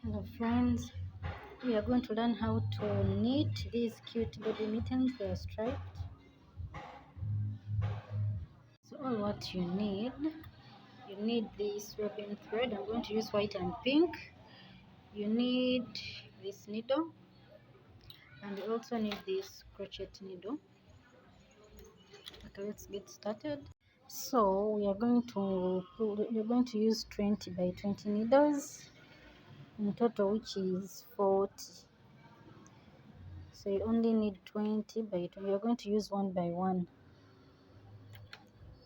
Hello friends, we are going to learn how to knit these cute baby mittens. They are striped. So all what you need this robin thread. I'm going to use white and pink. You need this needle, and you also need this crochet needle. Okay, let's get started. So we're going to use 20 by 20 needles in total, which is 40. So you only need 20 by 20. You're going to use one by one.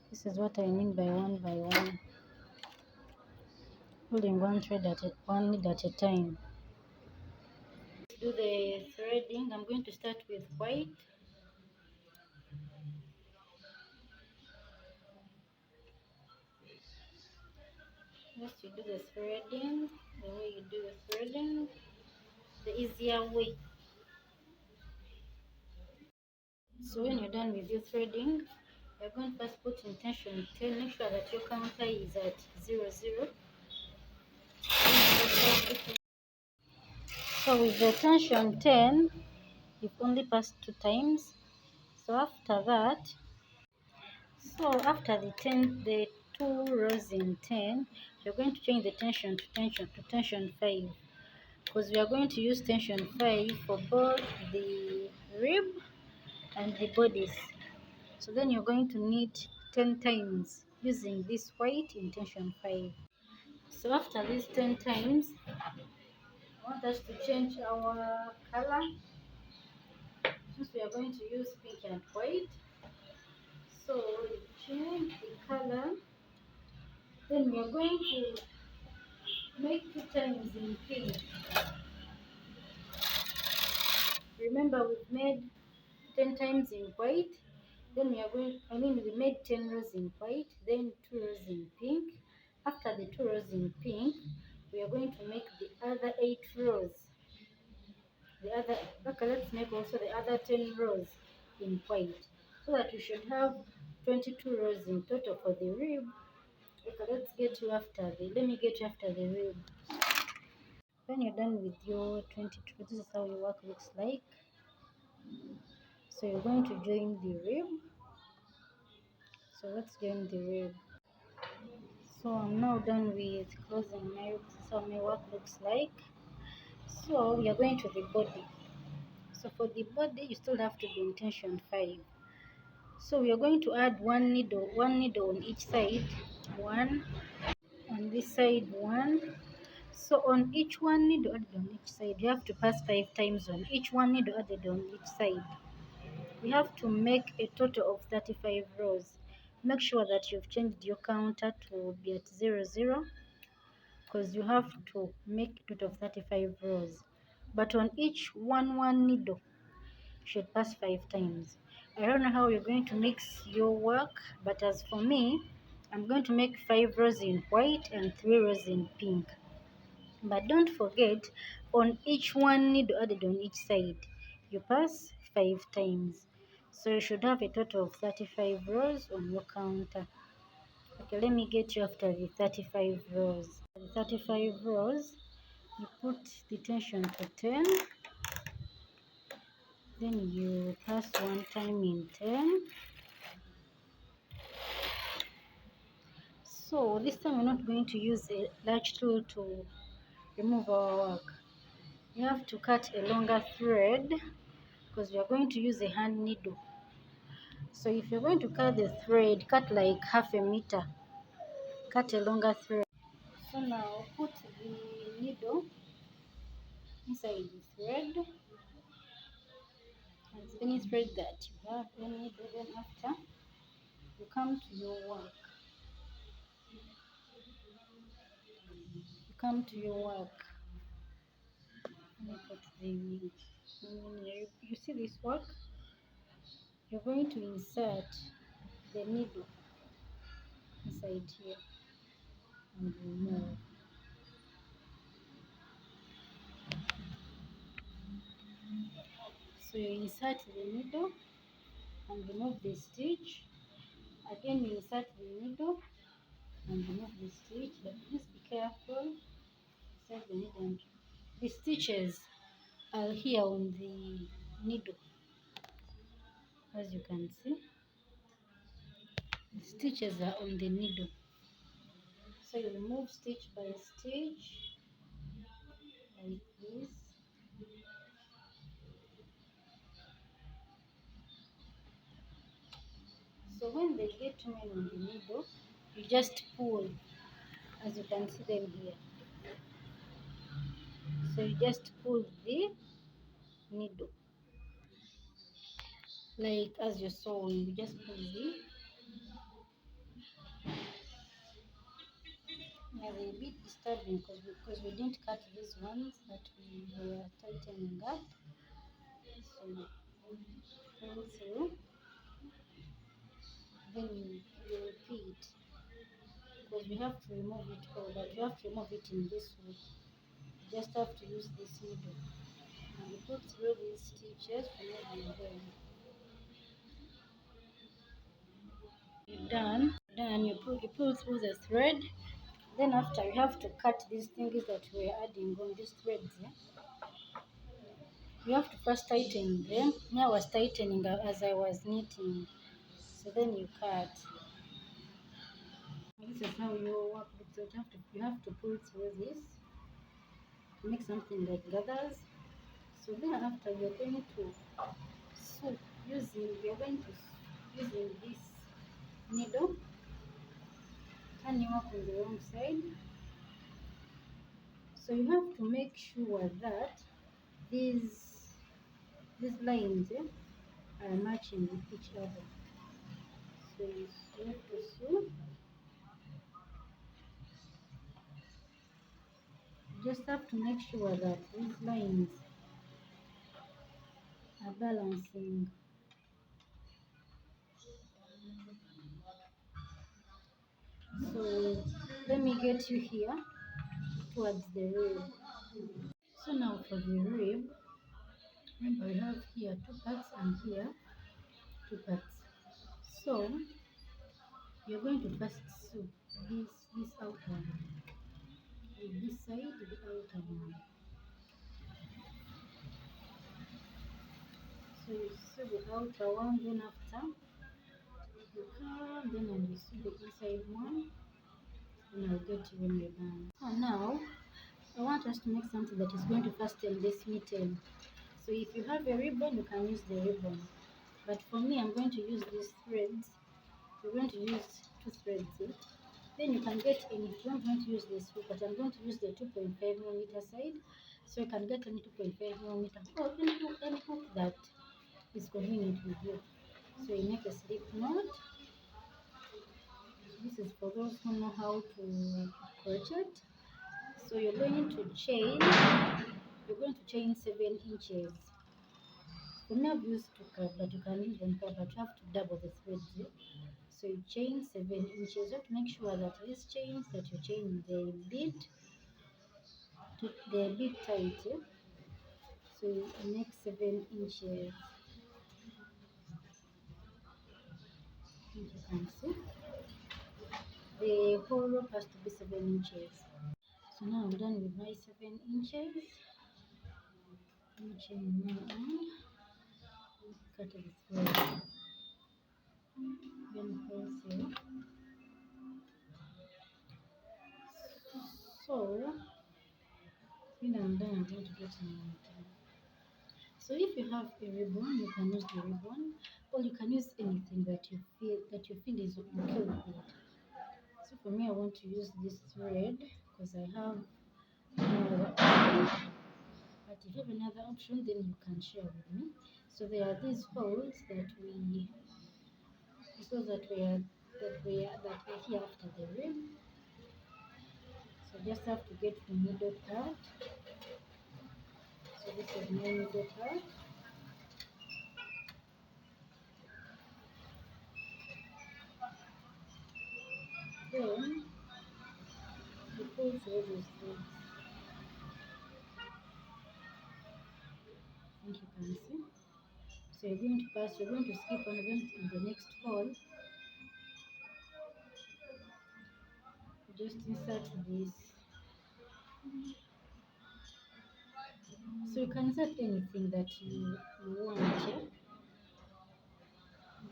This is what I mean by one by one. Pulling one needle at a time. To do the threading, I'm going to start with white. First you do the threading, the way you do the threading, the easier way. So when you're done with your threading, you're going to first put intention 10. Make sure that your counter is at 0, 0. So with the tension 10, you've only passed 2 times. So after the 2 rows in 10, you're going to change the tension to tension 5, because we are going to use tension 5 for both the rib and the bodies. So then you're going to knit 10 times using this white in tension 5. So after these 10 times, I want us to change our color. Since we are going to use pink and white, so we change the color. Then we are going to make 2 times in pink. Remember, we've made 10 times in white. Then we made 10 rows in white, then 2 rows in pink. After the 2 rows in pink, we are going to make the other 8 rows. Okay, let's make also the other 10 rows in white, so that we should have 22 rows in total for the rib. Okay, let me get you after the rib. When you're done with your 22, this is how your work looks like. So you're going to join the rib. So let's join the rib. So I'm now done with closing my rib. This is how my work looks like. So we are going to the body. So for the body, you still have to be in tension 5. So we are going to add one needle on each side. One on this side, one. So on each one needle added on each side, you have to pass 5 times on each one needle added on each side. We have to make a total of 35 rows. Make sure that you've changed your counter to be at 0, 0, because you have to make a total of 35 rows. But on each one needle, you should pass 5 times. I don't know how you're going to mix your work, but as for me, I'm going to make 5 rows in white and 3 rows in pink. But don't forget, on each one needle added on each side, you pass 5 times. So you should have a total of 35 rows on your counter. Okay, let me get you after the 35 rows. The 35 rows, you put the tension to 10. Then you pass one time in 10. So this time we're not going to use a large tool to remove our work. You have to cut a longer thread, because we are going to use a hand needle. So if you're going to cut the thread, cut like half a meter. Cut a longer thread. So now put the needle inside the thread. And any thread that you have, any needle, then after you come to your work. You come to your work. Let me put you see this work? You're going to insert the needle inside here and remove. So you insert the needle and remove the stitch. Again, you insert the needle and remove the stitch, but please be careful. Insert the needle and The stitches are here on the needle, as you can see. The stitches are on the needle. So you remove stitch by stitch like this. So when they get too many on the needle, you just pull, as you can see them here. So you just pull the needle, like as you're sewing, you just pull the. Yeah, they're a bit disturbing because we didn't cut these ones that we were tightening up. So you pull through, then you repeat because we have to remove it all, but you have to remove it in this way. You just have to use this needle. And you put through these stitches whenever you're going. Done, you pull through the thread. Then after you have to cut these things that we're adding on these threads. Yeah? You have to first tighten them. Me, I was tightening as I was knitting. So then you cut. This is how your work looks like. You have to pull through this to make something like gathers. So then after you're going to sew using this needle, turn your work on the wrong side. So you have to make sure that these lines are matching with each other. So you have to sew. You just have to make sure that these lines are balancing. So let me get you here towards the rib. So now for the rib, remember we have here two parts and here two parts. So you're going to first sew this outer one. With this side, the outer one. So you sew the outer one, then after you come, then when you sew the inside one, then I'll get you when you're done. So now I want us to make something that is going to fasten this mitten. So if you have a ribbon, you can use the ribbon. But for me, I'm going to use these threads. We're going to use two threads. Then you can get any, if you're going to use this hook, but I'm going to use the 2.5mm side. So you can get any 2.5mm or any hook that is convenient with you. So you make a slip knot. This is for those who know how to crochet. So you're going to chain 7 inches. For me, I've used 2 cup, but you can use 1 cup, but you have to double the threads. So you chain 7 inches. You have to make sure that these chains that you're chaining, they're a bit tight. So you make 7 inches. As you can see, the whole rope has to be 7 inches. So now I'm done with my 7 inches. I'm chain now and cut the thread. Then pull through. So when I'm done, I'm going to get my needle. So if you have a ribbon, you can use the ribbon, or you can use anything that you feel is okay with it. So for me, I want to use this thread because I have no other option. But if you have another option, then you can share with me. So there are these holes that we that were here after the rib. So just have to get the middle part. So this is my middle part. Then you pull through these threads. I think you can see. So you're going to skip one of them in the next hole. Just insert this So you can set anything that you want, yeah?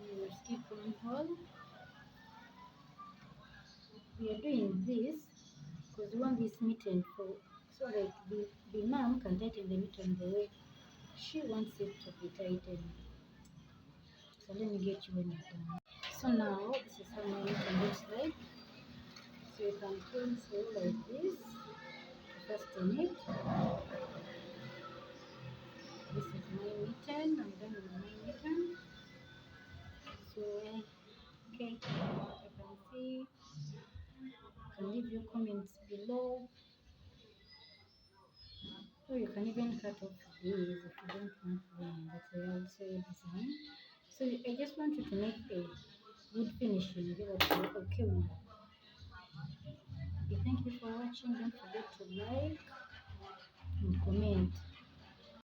You skip one hole. We are doing this because we want this mitten for so that the mom can tighten the mitten the way she wants it to be tightened. So let me get you when you're done. So now this is how my mitten looks like. So you can turn through like this to fasten it. This is my mitten. I'm done with my mitten. So okay, you can see. You can leave your comments below. Or you can even cut off these if you don't want them, but I also design. So I just want you to make a good finishing. Give us a okay one. Okay, thank you for watching. Don't forget to like and comment.